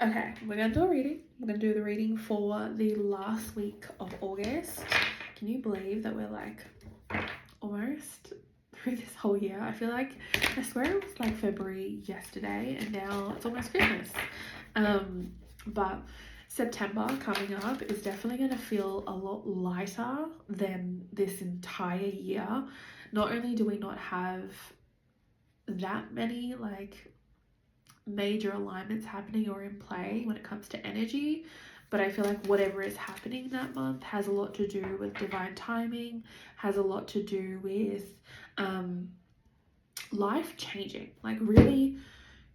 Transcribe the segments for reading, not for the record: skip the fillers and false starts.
Okay, we're gonna do a reading. We're gonna do the reading for the last week of August. Can you believe that we're like almost through this whole year? I feel like I swear it was like February yesterday and now it's almost Christmas. But September coming up is definitely going to feel a lot lighter than this entire year. Not only do we not have that many like major alignments happening or in play when it comes to energy, but I feel like whatever is happening that month has a lot to do with divine timing, has a lot to do with life changing, like really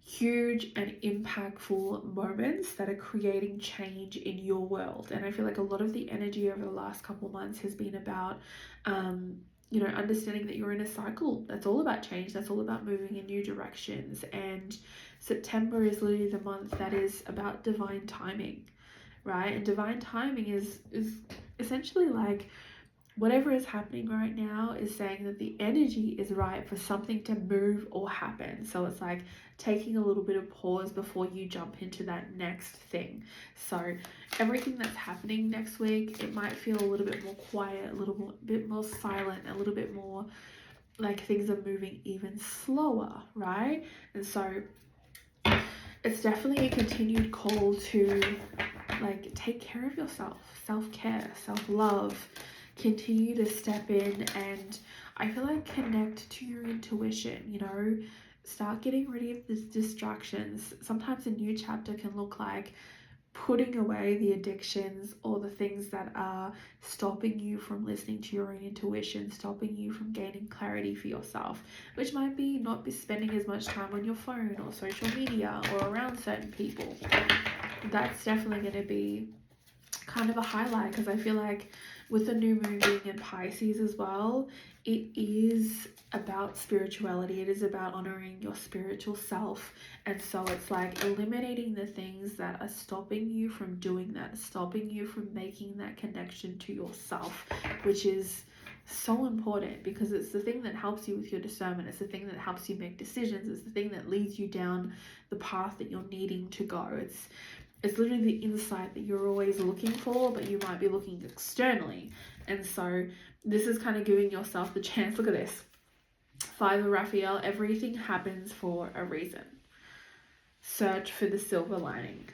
huge and impactful moments that are creating change in your world. And I feel like a lot of the energy over the last couple of months has been about understanding that you're in a cycle. That's all about change, that's all about moving in new directions. And September is literally the month that is about divine timing, right? And divine timing is essentially like whatever is happening right now is saying that the energy is right for something to move or happen. So it's like taking a little bit of pause before you jump into that next thing. So everything that's happening next week, it might feel a little bit more quiet, a little bit more silent, a little bit more like things are moving even slower, right? And so it's definitely a continued call to like take care of yourself, self-care, self-love, continue to step in and I feel like connect to your intuition, start getting rid of these distractions. Sometimes a new chapter can look like putting away the addictions or the things that are stopping you from listening to your own intuition, stopping you from gaining clarity for yourself, which might be not be spending as much time on your phone or social media or around certain people. That's definitely going to be kind of a highlight because I feel like with the new moon being in Pisces as well, it is about spirituality. It is about honoring your spiritual self. And so it's like eliminating the things that are stopping you from doing that, stopping you from making that connection to yourself, which is so important because it's the thing that helps you with your discernment. It's the thing that helps you make decisions. It's the thing that leads you down the path that you're needing to go. It's literally the insight that you're always looking for, but you might be looking externally. And so this is kind of giving yourself the chance. Look at this. Five of Raphael, everything happens for a reason. Search for the silver lining.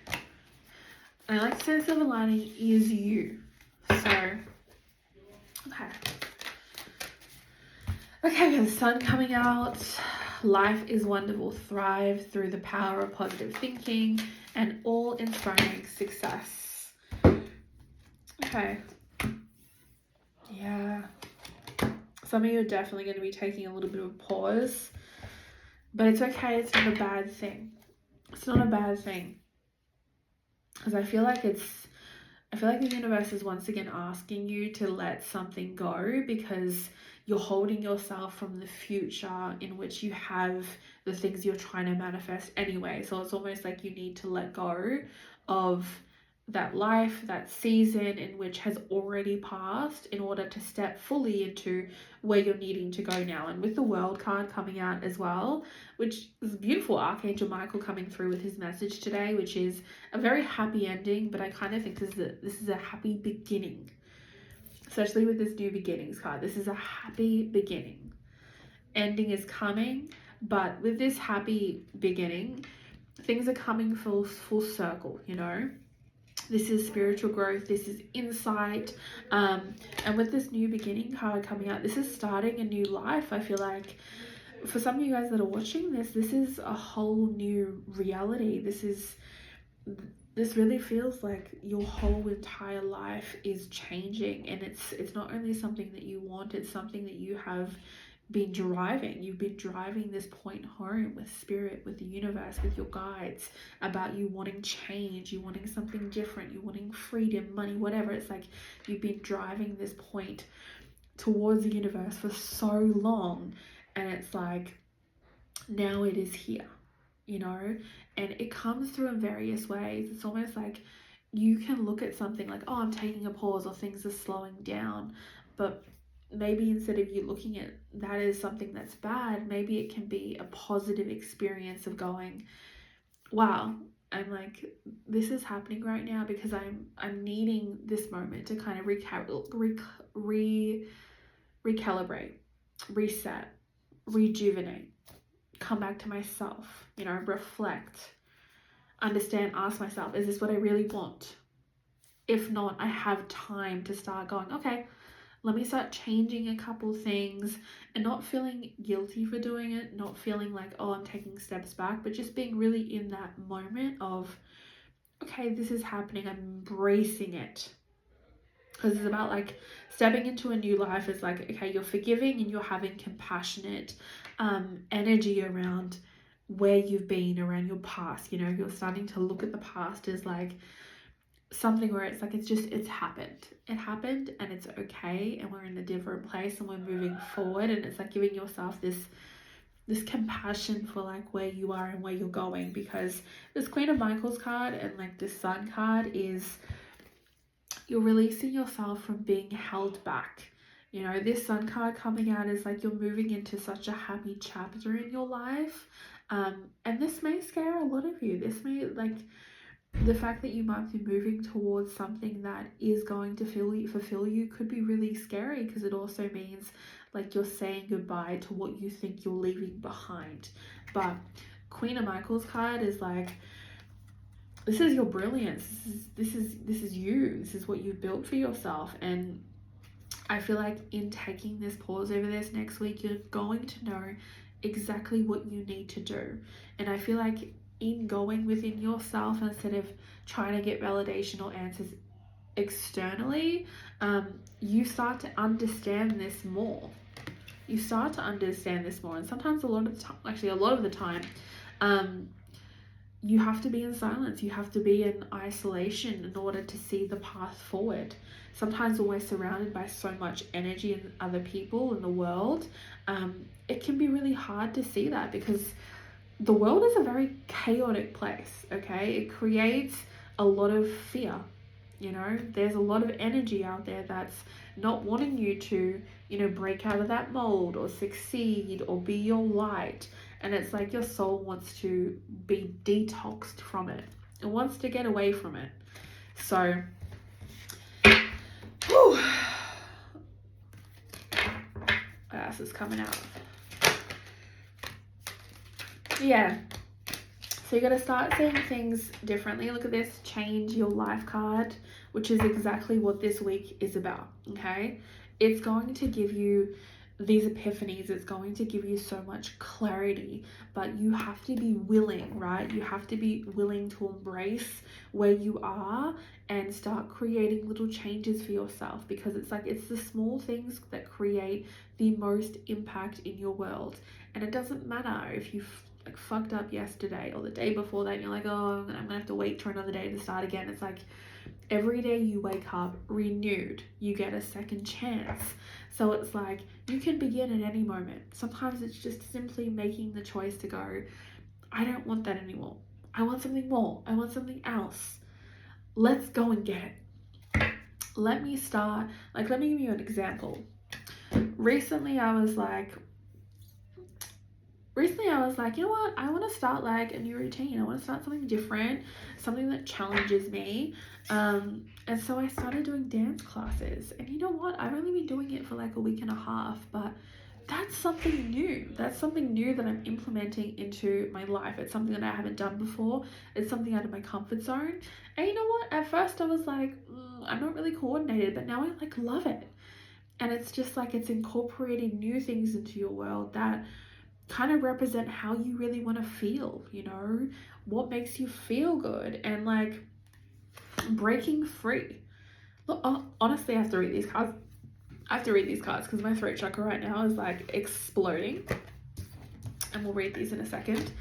And I like to say the silver lining is you. So, okay, the sun coming out. Life is wonderful. Thrive through the power of positive thinking and all-inspiring success. Okay. Yeah. Some of you are definitely going to be taking a little bit of a pause. But it's okay. It's not a bad thing. It's not a bad thing. Because I feel like the universe is once again asking you to let something go because you're holding yourself from the future in which you have the things you're trying to manifest anyway. So it's almost like you need to let go of that life, that season in which has already passed in order to step fully into where you're needing to go now. And with the World card coming out as well, which is beautiful, Archangel Michael coming through with his message today, which is a very happy ending, but I kind of think this is a happy beginning, especially with this new beginnings card. This is a happy beginning. Ending is coming, but with this happy beginning, things are coming full circle, This is spiritual growth. This is insight. And with this new beginning card coming out, this is starting a new life. I feel like for some of you guys that are watching this is a whole new reality. This really feels like your whole entire life is changing, and it's not only something that you want, it's something that you have been driving. You've been driving this point home with spirit, with the universe, with your guides, about you wanting change, you wanting something different, you wanting freedom, money, whatever. It's like you've been driving this point towards the universe for so long, and it's like now it is here, and it comes through in various ways. It's almost like you can look at something like, oh, I'm taking a pause or things are slowing down, but maybe instead of you looking at that as something that's bad, maybe it can be a positive experience of going, wow, I'm like this is happening right now because I'm needing this moment to kind of recalibrate, reset, rejuvenate, come back to myself, you know, reflect, understand, ask myself, is this what I really want? If not, I have time to start going, okay, let me start changing a couple things, and not feeling guilty for doing it, not feeling like, oh, I'm taking steps back, but just being really in that moment of, okay, this is happening, I'm embracing it. Because it's about like stepping into a new life is like, okay, you're forgiving and you're having compassionate energy around where you've been, around your past. You know, you're starting to look at the past as like something where it's like, it's happened, and it's okay, and we're in a different place and we're moving forward, and it's like giving yourself this compassion for like where you are and where you're going. Because this Queen of Michaels card and like this Sun card is, you're releasing yourself from being held back. You know, this Sun card coming out is like you're moving into such a happy chapter in your life, and this may scare a lot of you. This may, like, the fact that you might be moving towards something that is going to fulfill you could be really scary, because it also means like you're saying goodbye to what you think you're leaving behind. But Queen of Michaels card is like, this is your brilliance. This is you. This is what you've built for yourself. And I feel like in taking this pause over this next week, you're going to know exactly what you need to do. And I feel like in going within yourself, instead of trying to get validation or answers externally, you start to understand this more. You start to understand this more. And sometimes a lot of the time, you have to be in silence. You have to be in isolation in order to see the path forward. Sometimes when we're surrounded by so much energy and other people in the world, it can be really hard to see that, because the world is a very chaotic place, okay? It creates a lot of fear. You know, there's a lot of energy out there that's not wanting you to, you know, break out of that mold or succeed or be your light. And it's like your soul wants to be detoxed from it. It wants to get away from it. So, whew, ass is coming out. Yeah. So you got to start seeing things differently. Look at this, change your life card, which is exactly what this week is about, okay? It's going to give you these epiphanies. It's going to give you so much clarity, but you have to be willing, right? You have to be willing to embrace where you are and start creating little changes for yourself, because it's like, it's the small things that create the most impact in your world. And it doesn't matter if you've like fucked up yesterday or the day before that and you're like, oh, I'm gonna have to wait for another day to start again. It's like every day you wake up renewed, you get a second chance. So it's like you can begin at any moment. Sometimes it's just simply making the choice to go, I don't want that anymore, I want something more, I want something else. Let's go and get it. Let me give you an example. Recently I was like, you know what? I want to start like a new routine. I want to start something different, something that challenges me. And so I started doing dance classes. And you know what? I've only been doing it for like a week and a half, but that's something new. That's something new that I'm implementing into my life. It's something that I haven't done before. It's something out of my comfort zone. And you know what? At first I was like, I'm not really coordinated, but now I like love it. And it's just like, it's incorporating new things into your world that kind of represent how you really want to feel, you know, what makes you feel good, and like breaking free. Look, honestly, I have to read these cards. Because my throat chakra right now is like exploding, and we'll read these in a second.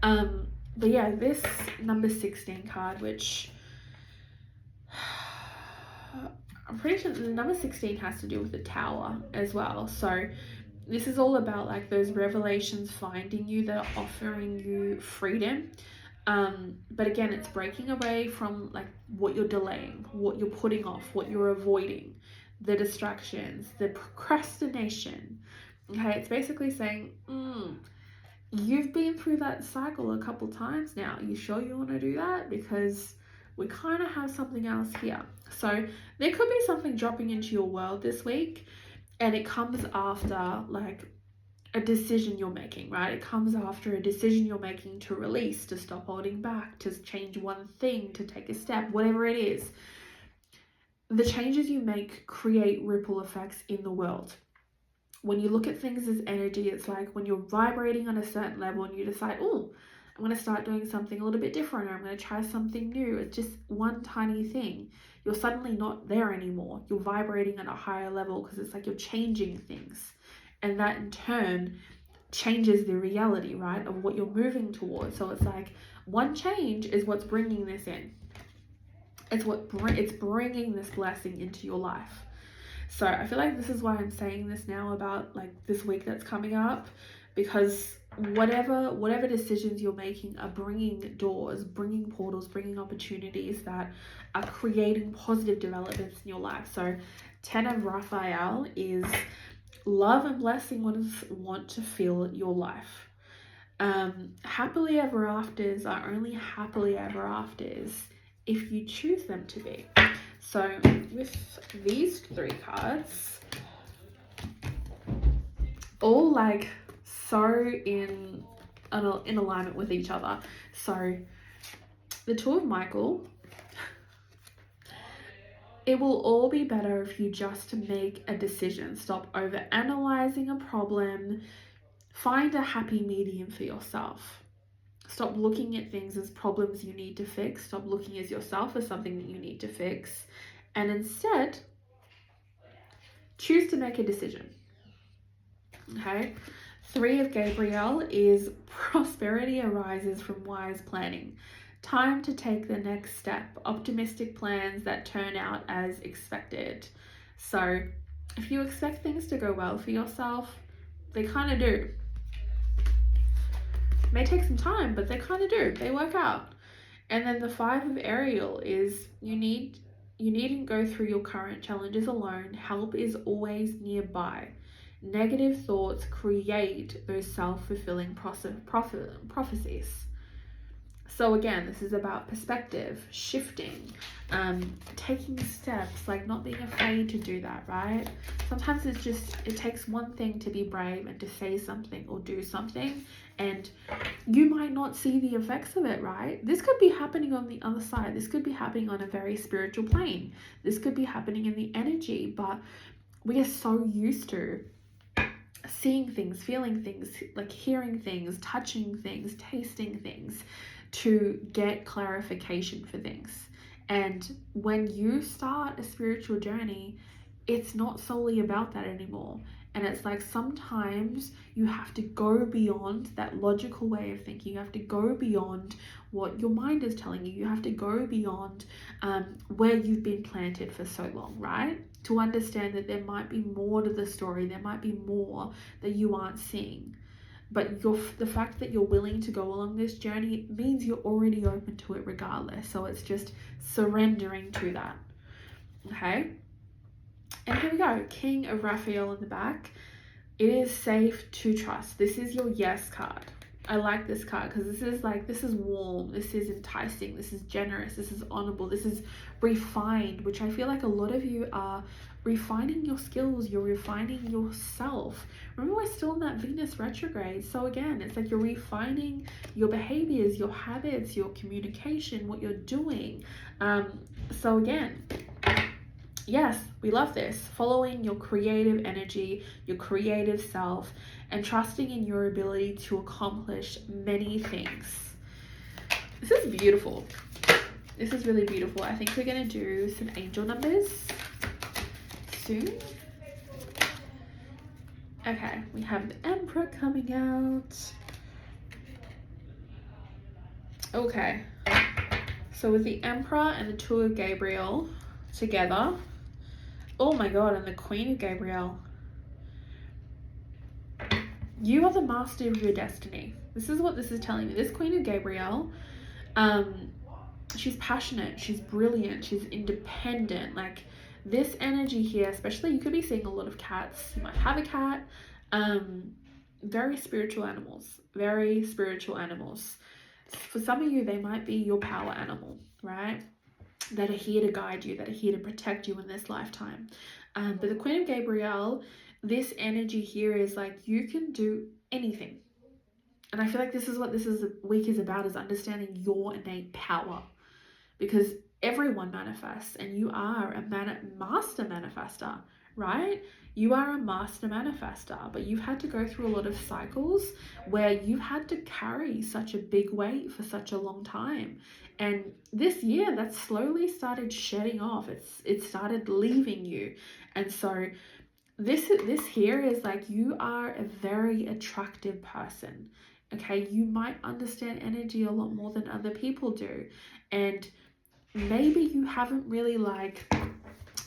But yeah, this number 16 card, which I'm pretty sure the number 16 has to do with the Tower as well. So this is all about like those revelations finding you that are offering you freedom. But again, it's breaking away from like what you're delaying, what you're putting off, what you're avoiding, the distractions, the procrastination. Okay, it's basically saying, you've been through that cycle a couple times now. You sure you want to do that? Because we kind of have something else here. So there could be something dropping into your world this week, and it comes after like a decision you're making, right? It comes after a decision you're making to release, to stop holding back, to change one thing, to take a step, whatever it is. The changes you make create ripple effects in the world. When you look at things as energy, it's like when you're vibrating on a certain level and you decide, oh, I'm going to start doing something a little bit different, or I'm going to try something new. It's just one tiny thing. You're suddenly not there anymore. You're vibrating at a higher level because it's like you're changing things. And that in turn changes the reality, right, of what you're moving towards. So it's like one change is what's bringing this in. It's bringing this blessing into your life. So I feel like this is why I'm saying this now about like this week that's coming up, because whatever decisions you're making are bringing doors, bringing portals, bringing opportunities that are creating positive developments in your life. So 10 of Raphael is love and blessing want to fill your life. Happily ever afters are only happily ever afters if you choose them to be. So with these 3 cards, all like so in alignment with each other. So the 2 of Michael, it will all be better if you just make a decision. Stop over analyzing a problem. Find a happy medium for yourself. Stop looking at things as problems you need to fix. Stop looking at yourself as something that you need to fix. And instead, choose to make a decision. Okay? 3 of Gabriel is prosperity arises from wise planning. Time to take the next step. Optimistic plans that turn out as expected. So if you expect things to go well for yourself, they kind of do. It may take some time, but they kind of do. They work out. And then the 5 of Ariel is you needn't go through your current challenges alone. Help is always nearby. Negative thoughts create those self-fulfilling prophecies. So again, this is about perspective, shifting, taking steps, like not being afraid to do that, right? Sometimes it takes one thing to be brave and to say something or do something, and you might not see the effects of it, right? This could be happening on the other side. This could be happening on a very spiritual plane. This could be happening in the energy, but we are so used to seeing things, feeling things, like hearing things, touching things, tasting things to get clarification for things. And when you start a spiritual journey, it's not solely about that anymore. And it's like sometimes you have to go beyond that logical way of thinking. You have to go beyond what your mind is telling you. You have to go beyond where you've been planted for so long, right? To understand that there might be more to the story. There might be more that you aren't seeing. But the fact that you're willing to go along this journey means you're already open to it regardless. So it's just surrendering to that. Okay? And here we go. King of Raphael in the back. It is safe to trust. This is your yes card. I like this card because this is warm, this is enticing, this is generous, this is honorable, this is refined, which I feel like a lot of you are refining your skills, you're refining yourself. Remember, we're still in that Venus retrograde. So again, it's like you're refining your behaviors, your habits, your communication, what you're doing. So again, yes, we love this. Following your creative energy, your creative self, and trusting in your ability to accomplish many things. This is beautiful. This is really beautiful. I think we're going to do some angel numbers soon. Okay, we have the Emperor coming out. Okay, so with the Emperor and the 2 of Gabriel together, oh my god, and the Queen of Gabriel. You are the master of your destiny. This is what this is telling me. This Queen of Gabriel, she's passionate, she's brilliant, she's independent. Like this energy here, especially, you could be seeing a lot of cats. You might have a cat. Very spiritual animals. Very spiritual animals. For some of you, they might be your power animal, right? that are here to guide you, that are here to protect you in this lifetime. But the Queen of Gabriel, this energy here is like, you can do anything. And I feel like this is what this week is about, is understanding your innate power. Because everyone manifests, and you are a master manifester, right? You are a master manifester, but you've had to go through a lot of cycles where you've had to carry such a big weight for such a long time. And this year, that slowly started shedding off. It started leaving you. And so this here is like, you are a very attractive person. Okay, you might understand energy a lot more than other people do. And maybe you haven't really like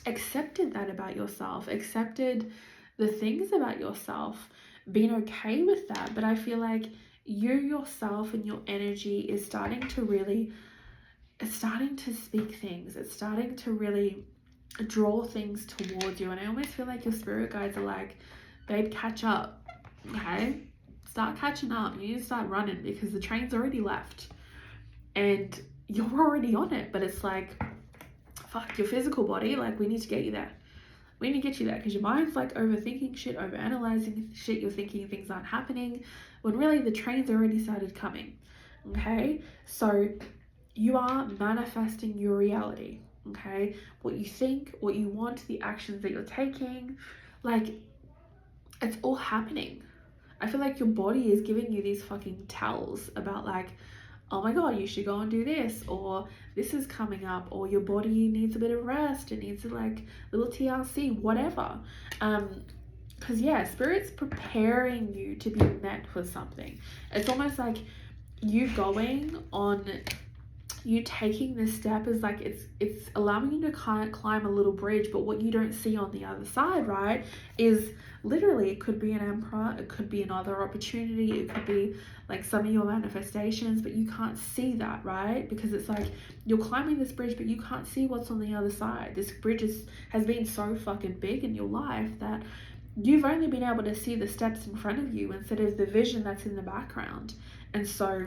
accepted that about yourself, accepted the things about yourself, been okay with that. But I feel like you yourself and your energy is starting to really, it's starting to speak things. It's starting to really draw things towards you. And I almost feel like your spirit guides are like, babe, catch up. Okay, start catching up. You need to start running, because the train's already left and you're already on it. But it's like, fuck, your physical body, like, we need to get you there. We need to get you there, because your mind's like overthinking shit, overanalyzing shit. You're thinking things aren't happening when really the train's already started coming. Okay, so you are manifesting your reality. Okay, what you think, what you want, the actions that you're taking, like, it's all happening. I feel like your body is giving you these fucking tells about like, oh my god, you should go and do this, or this is coming up, or your body needs a bit of rest, it needs like little TLC, whatever. Because yeah, spirit's preparing you to be met with something. It's almost like you going on, you taking this step is like, it's allowing you to kind of climb a little bridge. But what you don't see on the other side, right, is literally, it could be an emperor, it could be another opportunity, it could be like some of your manifestations, but you can't see that, right? Because it's like, you're climbing this bridge, but you can't see what's on the other side. This bridge has been so fucking big in your life that you've only been able to see the steps in front of you instead of the vision that's in the background. And so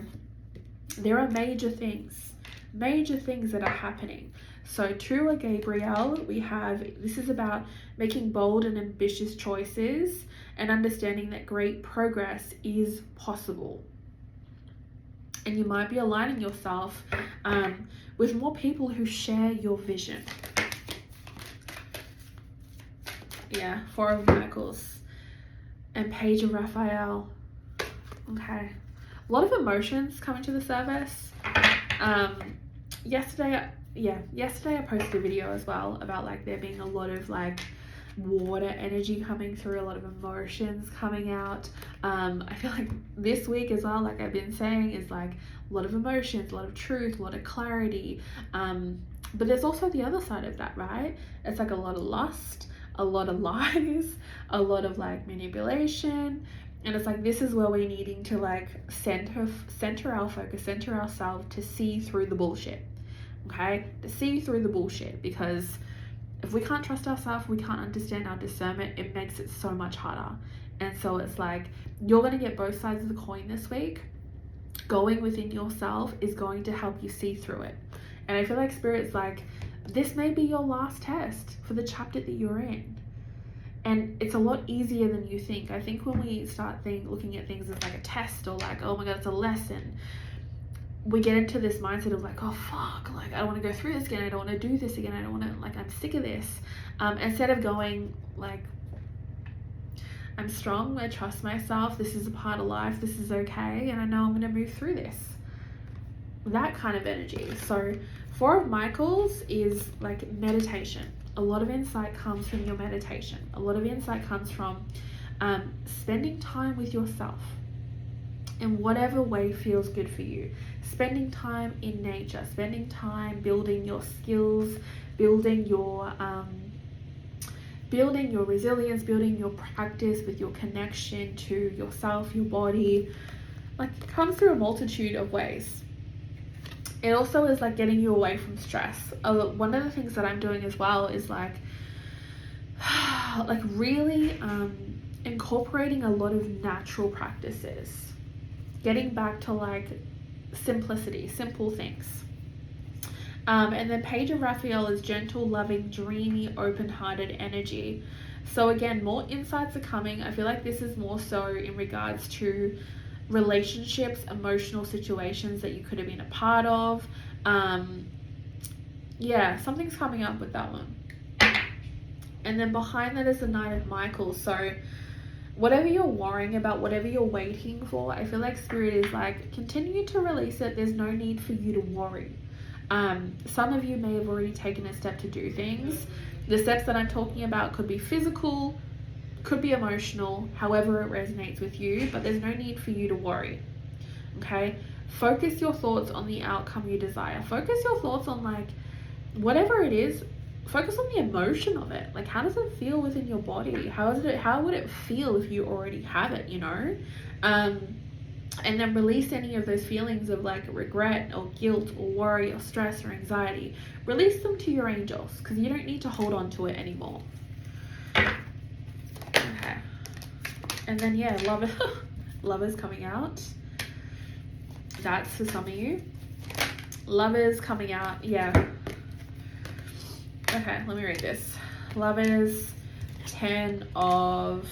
there are major things that are happening. So to a Gabriel, we have, this is about making bold and ambitious choices and understanding that great progress is possible. And you might be aligning yourself with more people who share your vision. Yeah, Four of Pentacles and Page of Raphael. Okay, a lot of emotions coming to the surface. Yesterday I posted a video as well about like there being a lot of like water energy coming through, a lot of emotions coming out. I feel like this week as well, like I've been saying, is like a lot of emotions, a lot of truth, a lot of clarity. But there's also the other side of that, right? It's like a lot of lust, a lot of lies, a lot of like manipulation. And it's like, this is where we're needing to like center our focus, center ourselves to see through the bullshit. Okay, to see through the bullshit, because if we can't trust ourselves, we can't understand our discernment, it makes it so much harder. And so it's like, you're going to get both sides of the coin this week. Going within yourself is going to help you see through it. And I feel like Spirit's like, this may be your last test for the chapter that you're in. And it's a lot easier than you think. I think when we start looking at things as like a test, or like, oh my god, it's a lesson, we get into this mindset of like, oh fuck, like I don't want to go through this again, I don't want to do this again, I don't want to, like, I'm sick of this. Instead of going like, I'm strong, I trust myself, this is a part of life, this is okay, and I know I'm going to move through this. That kind of energy. So Four of Michaels is like meditation. A lot of insight comes from your meditation. A lot of insight comes from spending time with yourself in whatever way feels good for you. Spending time in nature, spending time building your skills, building your resilience, building your practice with your connection to yourself, your body. Like, it comes through a multitude of ways. It also is like getting you away from stress. One of the things that I'm doing as well is like really incorporating a lot of natural practices. Getting back to like simplicity, simple things. And then Page of Raphael is gentle, loving, dreamy, open-hearted energy. So again, more insights are coming. I feel like this is more so in regards to relationships, emotional situations that you could have been a part of. Yeah, something's coming up with that one. And then behind that is the Knight of Michael. So whatever you're worrying about, whatever you're waiting for, I feel like Spirit is like, continue to release it. There's no need for you to worry. Some of you may have already taken a step to do things. The steps that I'm talking about could be physical, could be emotional, however it resonates with you, but there's no need for you to worry. Okay? Focus your thoughts on the outcome you desire. Focus your thoughts on like whatever it is. Focus on the emotion of it. Like, how does it feel within your body? How would it feel if you already have it, you know? And then release any of those feelings of like regret or guilt or worry or stress or anxiety. Release them to your angels, because you don't need to hold on to it anymore. Okay. And then yeah, Lovers coming out. That's for some of you. Lovers coming out, yeah. Okay, let me read this. Lovers, 10 of...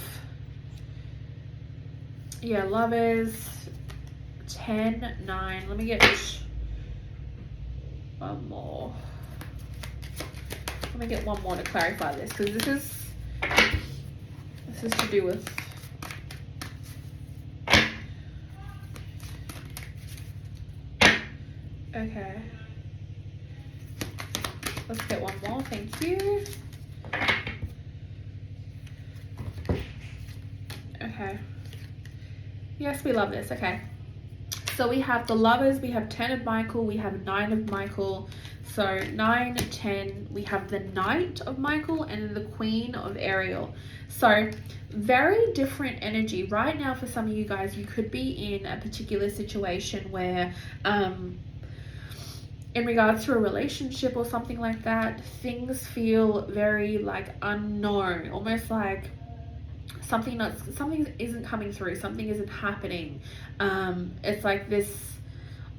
Yeah, Lovers, 10, 9. Let me get one more. Let me get one more to clarify this, because this is to do with... Okay. Let's get one more, thank you. Okay. Yes, we love this, okay. So we have the Lovers, we have 10 of Michael, we have 9 of Michael. So 9, 10, we have the Knight of Michael and then the Queen of Ariel. So very different energy. Right now for some of you guys, you could be in a particular situation where, in regards to a relationship or something like that, things feel very like unknown, almost like something isn't coming through, something isn't happening. It's like this,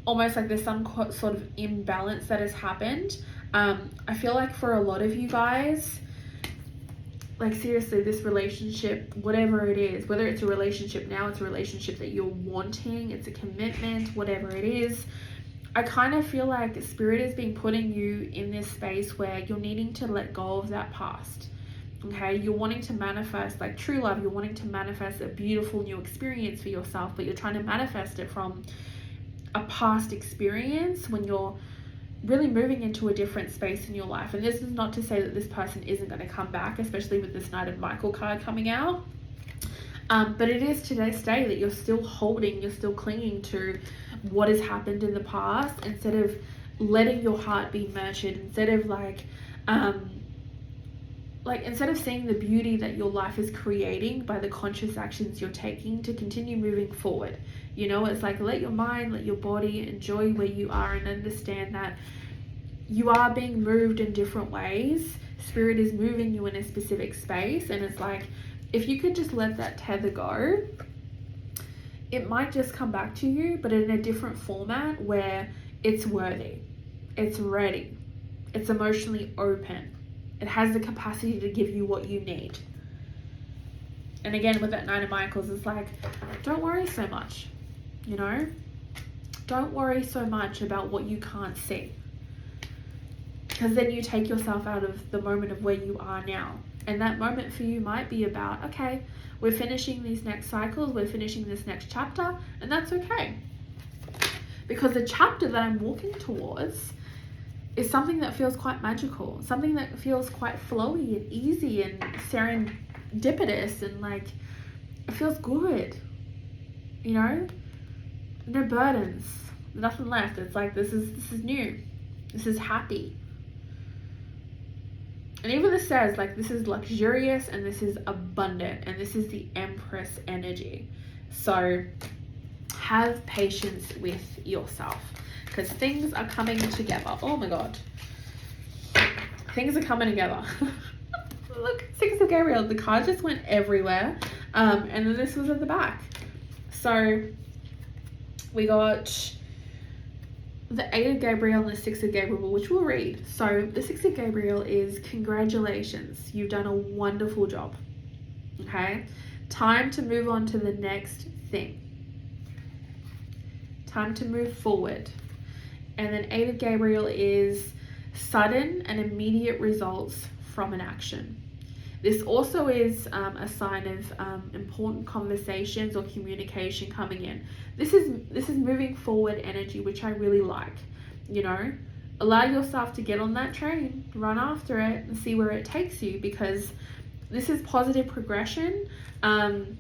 almost like there's some sort of imbalance that has happened. I feel like for a lot of you guys, like seriously, this relationship, whatever it is, whether it's a relationship now, it's a relationship that you're wanting, it's a commitment, whatever it is, I kind of feel like Spirit is being putting you in this space where you're needing to let go of that past. Okay, you're wanting to manifest like true love, you're wanting to manifest a beautiful new experience for yourself, but you're trying to manifest it from a past experience when you're really moving into a different space in your life. And this is not to say that this person isn't going to come back, especially with this Knight of Michael card coming out. But it is to this day that you're still holding, you're still clinging to what has happened in the past, instead of letting your heart be nurtured, instead of instead of seeing the beauty that your life is creating by the conscious actions you're taking to continue moving forward. You know, it's like, let your mind, let your body enjoy where you are and understand that you are being moved in different ways. Spirit is moving you in a specific space, and it's like, if you could just let that tether go, it might just come back to you, but in a different format where it's worthy, it's ready, it's emotionally open, it has the capacity to give you what you need. And again, with that Nine of Michaels, it's like, don't worry so much, you know? Don't worry so much about what you can't see, because then you take yourself out of the moment of where you are now. And that moment for you might be about, okay, we're finishing these next cycles, we're finishing this next chapter, and that's okay. Because the chapter that I'm walking towards is something that feels quite magical, something that feels quite flowy and easy and serendipitous, and like, it feels good, you know? No burdens, nothing left. It's like, this is new, this is happy. And even this says, like, this is luxurious and this is abundant, and this is the Empress energy. So have patience with yourself, because things are coming together. Oh my God. Things are coming together. Look, Six of Gabriel. The card just went everywhere. And then this was at the back. So we got the 8 of Gabriel and the 6 of Gabriel, which we'll read. So the 6 of Gabriel is congratulations. You've done a wonderful job. Okay? Time to move on to the next thing. Time to move forward. And then 8 of Gabriel is sudden and immediate results from an action. This also is a sign of important conversations or communication coming in. This is moving forward energy, which I really like. You know, allow yourself to get on that train, run after it, and see where it takes you, because this is positive progression. And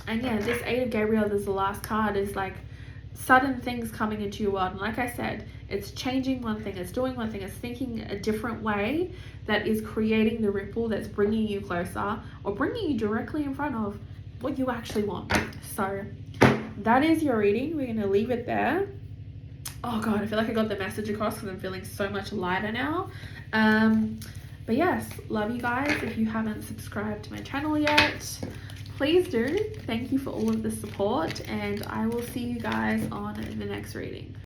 yeah, this 8 of Gabriel, as the last card, is like sudden things coming into your world. And like I said, it's changing one thing, it's doing one thing, it's thinking a different way that is creating the ripple that's bringing you closer or bringing you directly in front of what you actually want. So that is your reading. We're going to leave it there. Oh God, I feel like I got the message across because I'm feeling so much lighter now. But yes, love you guys. If you haven't subscribed to my channel yet, please do. Thank you for all of the support, and I will see you guys on the next reading.